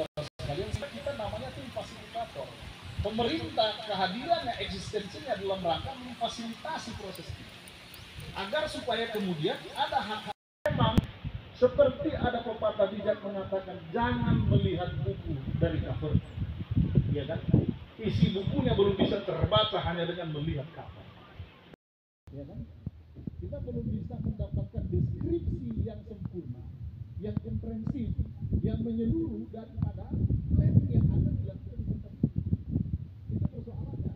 sekalian, kita namanya tim fasilitator. Pemerintah kehadirannya, eksistensinya dalam rangka memfasilitasi proses ini, agar supaya kemudian ada hak-hak. Memang seperti ada pepatah bijak mengatakan, jangan melihat buku dari cover, ya kan? Isi bukunya belum bisa terbaca hanya dengan melihat cover, ya kan? Kita belum bisa mendapatkan deskripsi yang sempurna, yang komprehensif, yang menyeluruh daripada planning yang akan dilakukan di tempat itu. Itu persoalannya.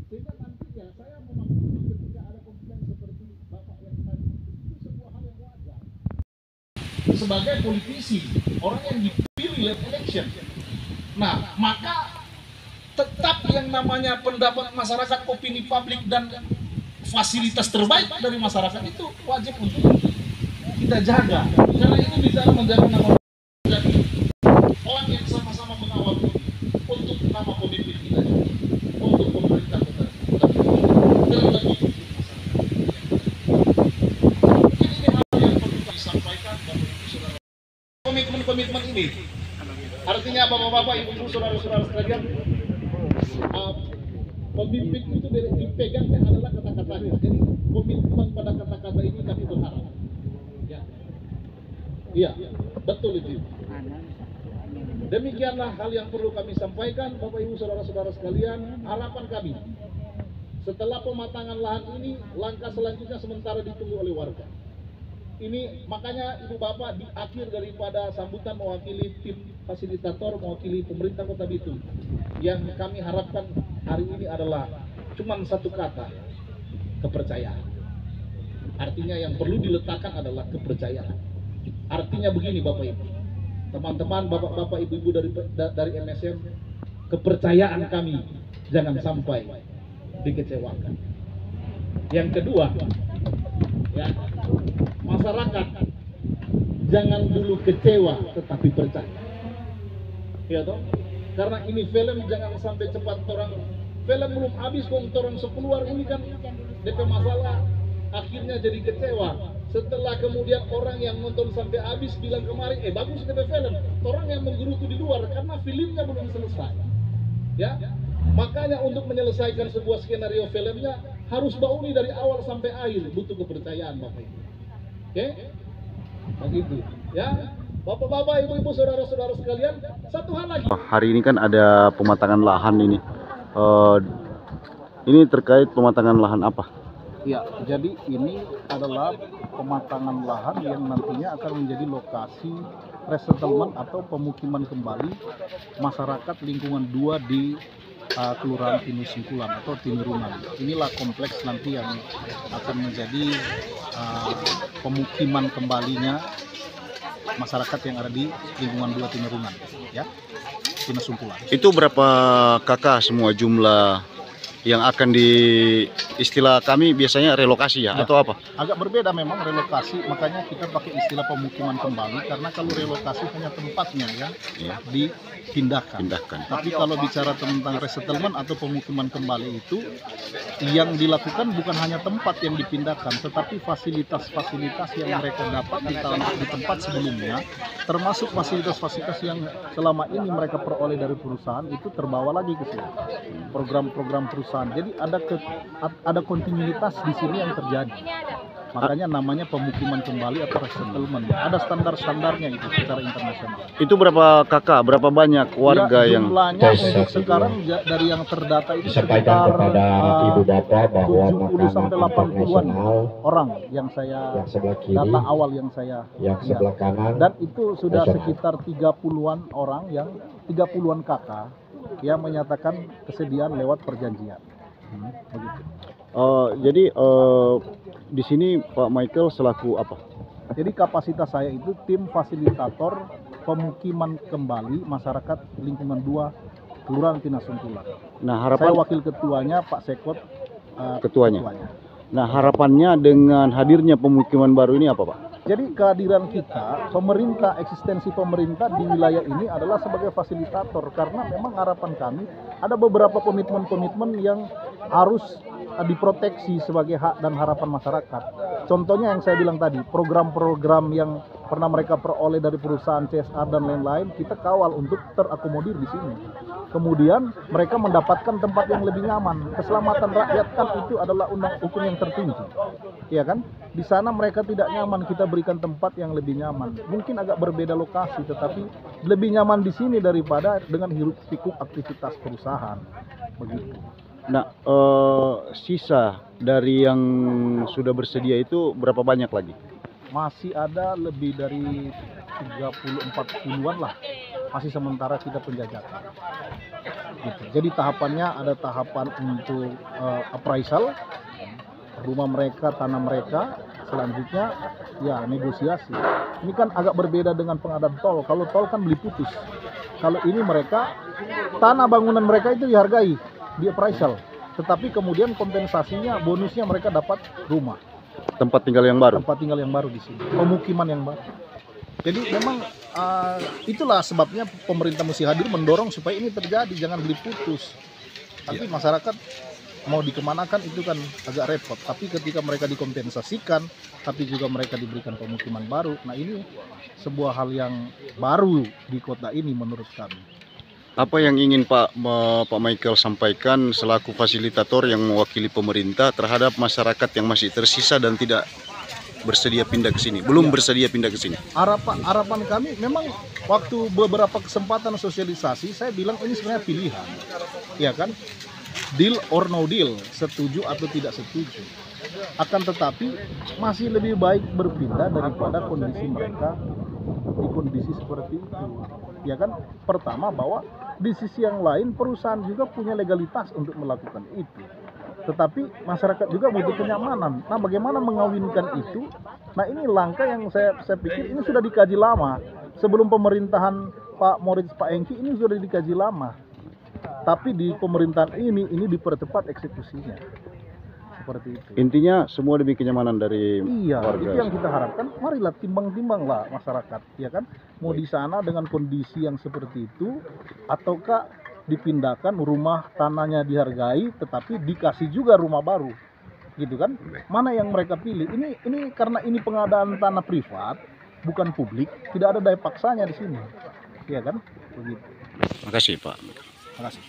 Sehingga nantinya saya memaklumi ketika ada komplain seperti Bapak yang tadi, itu sebuah hal yang wajar. Sebagai politisi, orang yang dipilih lewat election, nah maka tetap yang namanya pendapat masyarakat, opini publik, dan fasilitas terbaik dari masyarakat itu wajib untuk kita jaga, karena ini bicara menjaga nama jadi orang yang sama-sama mengawal untuk nama pemimpin kita, untuk pemerintah kita, terlebih ini hal yang perlu kami sampaikan Bapak Ibu Saudara. Komitmen ini artinya Bapak-bapak, Ibu-ibu, saudara-saudara sekalian, pemimpin itu dipegangnya adalah kata-katanya. Jadi komitmen pada kata-kata ini kami berharap. Iya, betul itu. Demikianlah hal yang perlu kami sampaikan, Bapak Ibu saudara-saudara sekalian. Harapan kami, setelah pematangan lahan ini, langkah selanjutnya sementara ditunggu oleh warga. Ini makanya Ibu Bapak, di akhir daripada sambutan mewakili tim fasilitator, mewakili pemerintah Kota Bitung, yang kami harapkan hari ini adalah cuma satu kata, kepercayaan. Artinya yang perlu diletakkan adalah kepercayaan. Artinya begini Bapak Ibu, teman-teman, bapak-bapak, ibu-ibu dari MSM, kepercayaan kami jangan sampai dikecewakan. Yang kedua, ya, masyarakat jangan dulu kecewa tetapi percaya. Ya toh? Karena ini film jangan sampai cepat orang film belum habis kok orang sekeluar ini kan DP masalah, akhirnya jadi kecewa. Setelah kemudian orang yang nonton sampai habis bilang kemarin, bagus DP film, orang yang menggerutu di luar karena filmnya belum selesai. Ya, makanya untuk menyelesaikan sebuah skenario filmnya harus bauni dari awal sampai akhir, butuh kepercayaan Bapak Ibu. Oke, begitu. Ya, Bapak-bapak, Ibu-ibu, saudara-saudara sekalian, satu hal lagi. Hari ini kan ada pematangan lahan ini. Ini terkait pematangan lahan apa? Ya, jadi ini adalah pematangan lahan yang nantinya akan menjadi lokasi resettlement atau pemukiman kembali masyarakat lingkungan 2 di Kelurahan Tinusungkulan atau Tinurunan. Inilah kompleks nanti yang akan menjadi pemukiman kembalinya masyarakat yang ada di lingkungan 2 Tinurunan, ya, Tinusungkulan. Itu berapa kakak semua jumlah yang akan di istilah kami biasanya relokasi ya, atau apa? Agak berbeda memang relokasi, makanya kita pakai istilah pemukiman kembali, karena kalau relokasi hanya tempatnya ya, dipindahkan. Tapi kalau bicara tentang resettlement atau pemukiman kembali itu, yang dilakukan bukan hanya tempat yang dipindahkan, tetapi fasilitas-fasilitas yang mereka dapat di tempat sebelumnya, termasuk fasilitas-fasilitas yang selama ini mereka peroleh dari perusahaan itu terbawa lagi ke sini. Program-program perusahaan. Jadi ada kontinuitas di sini yang terjadi. Makanya namanya pemukiman kembali atau resettlement. Ada standar-standarnya itu secara internasional. Itu berapa kakak? Berapa banyak warga ya, yang jumlahnya untuk sekarang dari yang terdata itu sekitar Ibu Bapak bahwa 70 sampai 80-an orang yang saya data awal yang saya sebelah kanan, dan itu sudah sekitar 30-an orang yang 30-an kakak yang menyatakan kesediaan lewat perjanjian. Begitu. Jadi di sini Pak Michael selaku apa? Jadi kapasitas saya itu tim fasilitator pemukiman kembali masyarakat lingkungan 2 Kelurahan Tinusungkulan. Nah, harapan saya wakil ketuanya Pak Sekot ketuanya. Nah, harapannya dengan hadirnya pemukiman baru ini apa Pak? Jadi kehadiran kita, pemerintah, eksistensi pemerintah di wilayah ini adalah sebagai fasilitator, karena memang harapan kami ada beberapa komitmen-komitmen yang harus diproteksi sebagai hak dan harapan masyarakat. Contohnya yang saya bilang tadi, program-program yang pernah mereka peroleh dari perusahaan CSR dan lain-lain, kita kawal untuk terakomodir di sini. Kemudian mereka mendapatkan tempat yang lebih nyaman. Keselamatan rakyat kan itu adalah undang hukum yang tertinggi, ya kan? Di sana mereka tidak nyaman, kita berikan tempat yang lebih nyaman. Mungkin agak berbeda lokasi, tetapi lebih nyaman di sini daripada dengan hiruk pikuk aktivitas perusahaan. Begitu. Nah, sisa dari yang sudah bersedia itu berapa banyak lagi? Masih ada lebih dari 30-40-an lah, masih sementara kita penjajakan gitu. Jadi tahapannya ada tahapan untuk appraisal rumah mereka, tanah mereka, selanjutnya ya negosiasi. Ini kan agak berbeda dengan pengadaan tol. Kalau tol kan beli putus, kalau ini mereka tanah bangunan mereka itu dihargai di appraisal, tetapi kemudian kompensasinya, bonusnya mereka dapat rumah, Tempat tinggal yang baru? tempat tinggal yang baru di sini, pemukiman yang baru. Jadi memang itulah sebabnya pemerintah mesti hadir mendorong supaya ini terjadi, jangan beli putus. Tapi masyarakat mau dikemanakan itu kan agak repot. Tapi ketika mereka dikompensasikan, tapi juga mereka diberikan pemukiman baru, nah ini sebuah hal yang baru di kota ini menurut kami. Apa yang ingin Pak Michael sampaikan selaku fasilitator yang mewakili pemerintah terhadap masyarakat yang masih tersisa dan tidak bersedia pindah ke sini, belum bersedia pindah ke sini? Harapan kami memang waktu beberapa kesempatan sosialisasi saya bilang ini sebenarnya pilihan, ya kan? Deal or no deal, setuju atau tidak setuju. Akan tetapi masih lebih baik berpindah daripada kondisi mereka di kondisi seperti itu, ya kan? Pertama bahwa di sisi yang lain perusahaan juga punya legalitas untuk melakukan itu, tetapi masyarakat juga butuh kenyamanan. Nah, bagaimana mengawinkan itu? Nah, ini langkah yang saya pikir ini sudah dikaji lama sebelum pemerintahan Pak Moritz, Pak Hengki, ini sudah dikaji lama. Tapi di pemerintahan ini dipercepat eksekusinya. Seperti itu. Intinya semua demi kenyamanan dari warga. Itu yang kita harapkan. Marilah timbang-timbang lah masyarakat, ya kan? Mau di sana dengan kondisi yang seperti itu, ataukah dipindahkan rumah tanahnya dihargai, tetapi dikasih juga rumah baru, gitu kan? Mana yang mereka pilih? Ini karena ini pengadaan tanah privat, bukan publik, tidak ada daya paksanya di sini, ya kan? Begitu. Terima kasih Pak. Terima kasih.